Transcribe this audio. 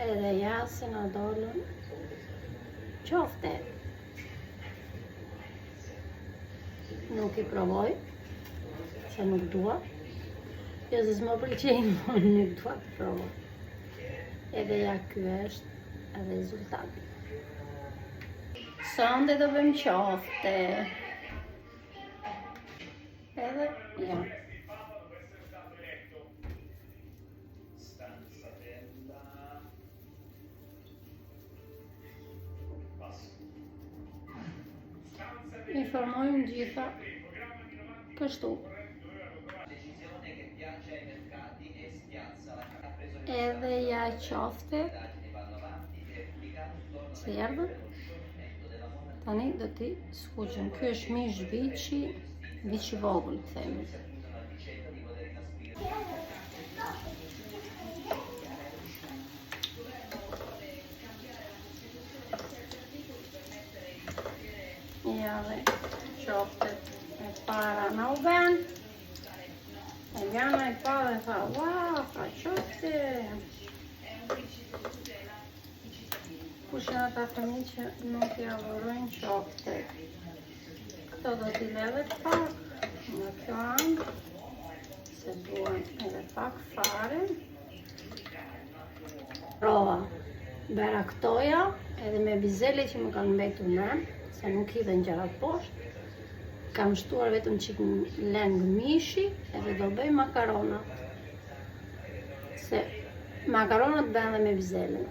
Edhe ja se na dolën qofte. Nuk i provoj, se nuk dua. Jo se s'më pëlqejnë, por nuk dua të provoj. Edhe ja ky është rezultati. Sonde do bëjmë qofte. Edhe ja. Informojmë gjitha kështu. Edhe ja qofte se erdhën. Tani do t'i skuqem. Ky është mish viçi i vogël, themi. Ja dhe qoftet e para në u ben. Eliana i pa dhe tha, wow, ka qofte. Kushin ata fëmijë që nuk ja vërojnë qoftet. Këto do t'i leve pak në kjo anë, se duan edhe pak fare. Prova bera këtoja, edhe me bizele që më kanë mbetur në, se nuk hidhen gjërat poshtë. Kam shtuar vetëm çik leng mishi, edhe do bëj makarona. Se makaronat bëhen dhe me bizele.